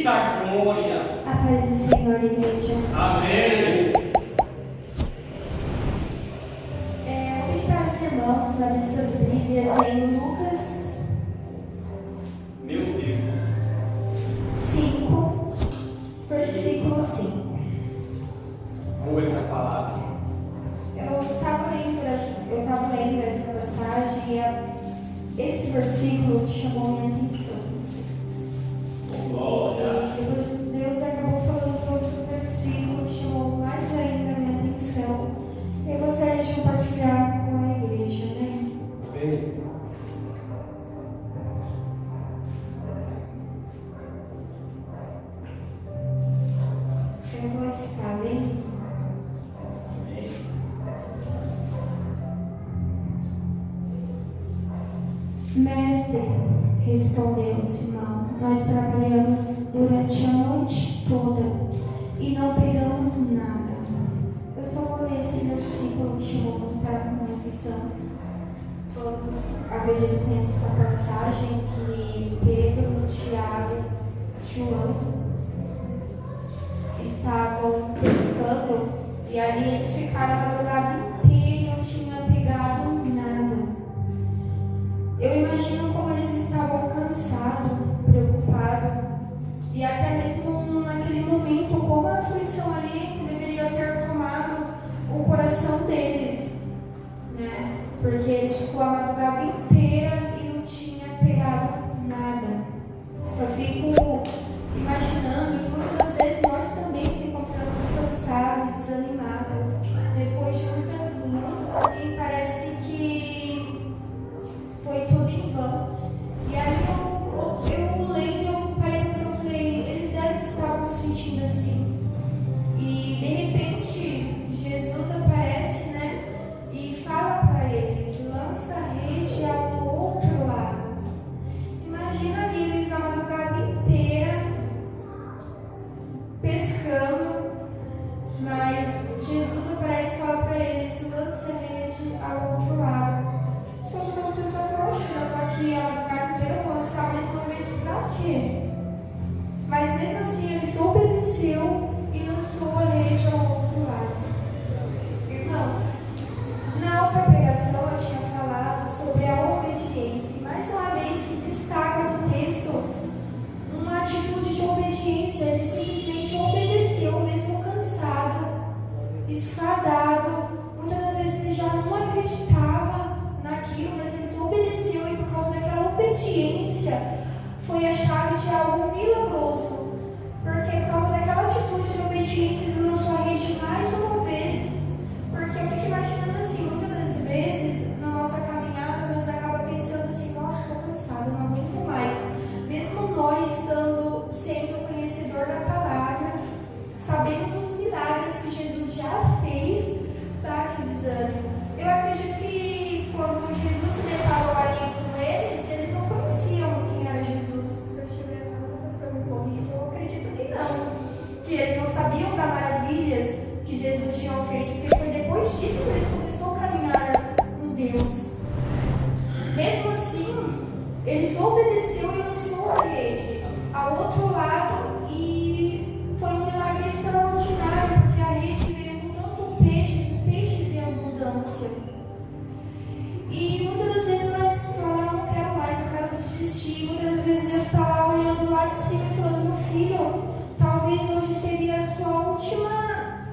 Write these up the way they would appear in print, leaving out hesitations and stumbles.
Eita glória! A paz do Senhor, igreja. Amém! Vou pedir para os irmãos abrirem suas Bíblias em Lucas. Meu Deus! 5, versículo 5. Boa essa palavra. Eu estava lendo essa passagem e esse versículo chamou minha atenção. Glória! E depois Deus acabou falando outro versículo que chamou mais ainda a minha atenção. Eu gostaria de compartilhar com a igreja, né? Amém. Eu vou estar lendo. Mestre, respondeu Simão, nós trabalhamos durante a noite toda e não pegamos nada. Eu só vou ler esse versículo que chamou muito a minha atenção. Todos, acredito que conhecem essa passagem que Pedro, Tiago, João estavam pescando e ali eles ficaram a madrugada inteira e não tinham pegado nada. Eu imagino como eles estavam cansados, preocupados e até mesmo naquele momento como a aflição ali deveria ter tomado o coração deles, né? Porque eles ficou a madrugada inteira e não tinha pegado nada. Eu fico imaginando que muitas das vezes nós também se encontramos cansados, desanimados. Depois de muitas lutas, assim, parece que foi tudo em vão. E aí eu lendo, eu parei e falei, eles devem estar se sentindo assim. E de repente, Jesus aparece, né? E fala para eles, lança a rede ao outro lado. Imagina ali eles a madrugada inteira pescando, mas Jesus aparece e fala para eles, lança a rede ao outro lado. Se fosse uma pessoa que eu acho que já estou aqui a madrugada inteira, vou lançar mais uma vez para quê? Mas mesmo assim eles obedeceu e lançou a rede ao outro lado. Irmãos, na outra pregação eu tinha falado sobre a obediência e mais uma vez se destaca no texto uma atitude de obediência. Ele simplesmente obedeceu, mesmo cansado, esfadado. Muitas das vezes ele já não acreditava naquilo, mas ele obedeceu e por causa daquela obediência foi a chave de algo milagroso. Porque por causa daquela atitude de obediência ele lançou a rede mais uma vez. Porque eu fico imaginando assim, muitas das vezes na nossa caminhada nós acabamos pensando assim, nossa, estou cansado, não aguento mais. Mesmo nós sendo conhecedor da palavra, sabendo dos milagres que Jesus já fez, bate desânimo. Eu acredito que quando Jesus se deparou ali com eles não conheciam quem era Jesus. Se eu estiver errado, você me corrija. Eu acredito que não. Que eles não sabiam das maravilhas que Jesus tinha feito, porque foi depois disso que eles começaram a caminhar com Deus. Mesmo assim, eles obedeceram e lançou a rede ao outro lado e foi um milagre extraordinário, porque a rede veio com tanto peixes em abundância. E muitas das vezes nós falamos, não quero mais, eu quero desistir. Muitas das vezes Deus está lá olhando lá de cima e falando, meu filho, talvez hoje seria a sua última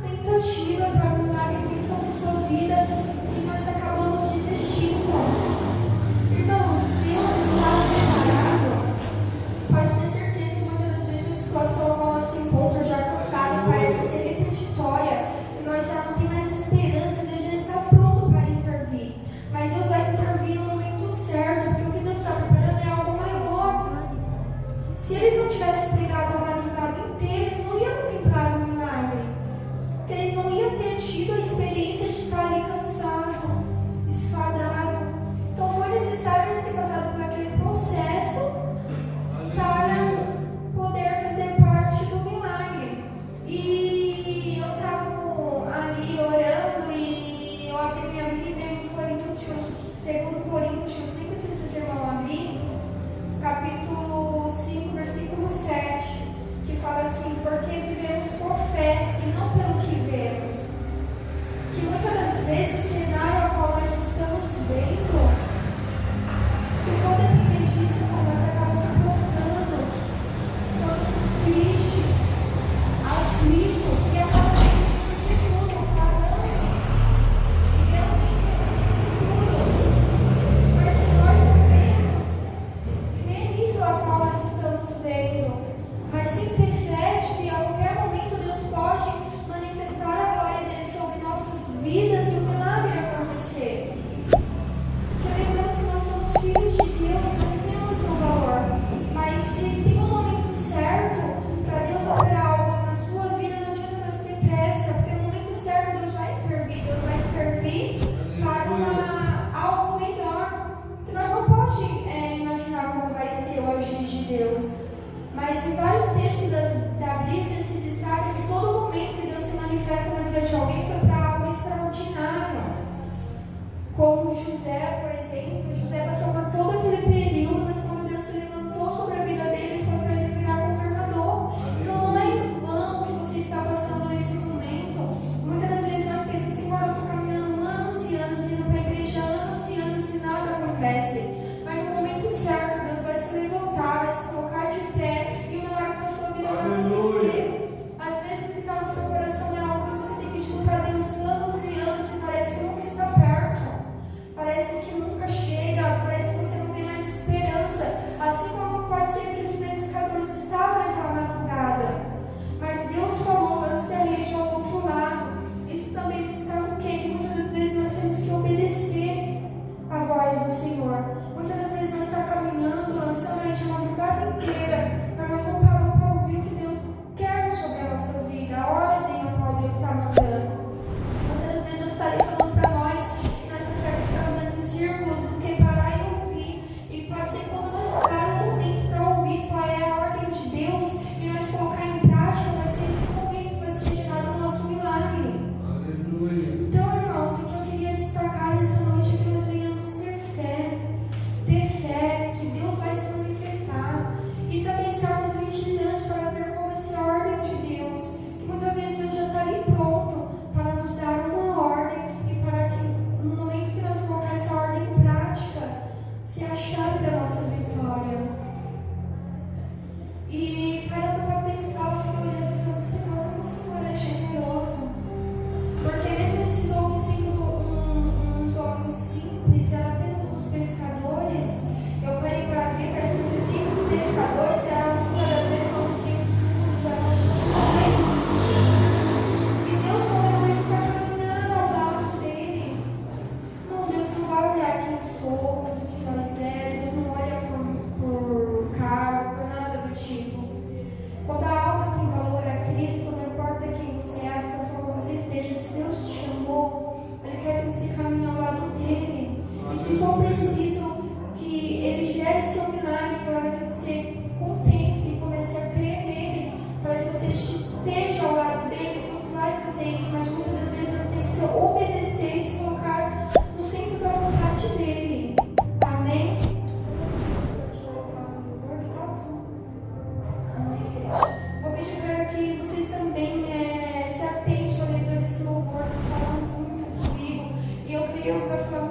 tentativa para um milagre que sobre a sua vida e nós acabamos desistindo. Irmãos, Deus está preparado. Pode ter certeza que muitas das vezes Senhor. Muitas das vezes nós estamos caminhando, lançando a gente uma madrugada inteira, mas nós não paramos para ouvir o que Deus quer sobre a nossa vida, a ordem a qual Deus está mandando. Muitas das vezes Deus está ali falando para nós e nós preferimos ficar andando em círculos do que parar e ouvir. E pode ser que quando nós pararmos um momento para ouvir qual é a ordem de Deus e nós colocar em prática, vai ser esse momento que vai ser gerado o nosso milagre. Aleluia. Então, irmãos, o que eu queria destacar nessa noite é que nós venhamos ter fé que Deus vai se manifestar e também estarmos vigilantes para ver qual vai ser a ordem de Deus, que muitas vezes Deus já está ali pronto para nos dar uma ordem e para que no momento que nós colocar essa ordem em prática, se a chave da nossa vitória. E parando para pensar, eu fiquei olhando e falando, Senhor, como o Senhor é generoso. Porque mesmo esses homens sendo uns homens simples, eram apenas uns pescadores, eu parei para ver, parece que o tipo de pescadores eram muitas das vezes homens simples, eram homens. E Deus não está caminhando ao lado dele. Não, Deus não vai olhar quem somos, o que nós é, Deus não olha por cargo, por nada do tipo. Quando a alma tem valor a Cristo, não importa quem você é, a situação que você esteja, se Deus te chamou, Ele quer que você caminhe ao lado dele. E se for preciso que Ele gere seu milagre para que você contemple e comece a crer nele, para que você esteja ao lado dele, Deus vai fazer isso. Mas muitas das vezes nós temos que obedecer e se colocar no centro da vontade dele. Amém? Vou pedir para que vocês também se atentem à leitura desse louvor que fala muito comigo. E eu creio que vai falar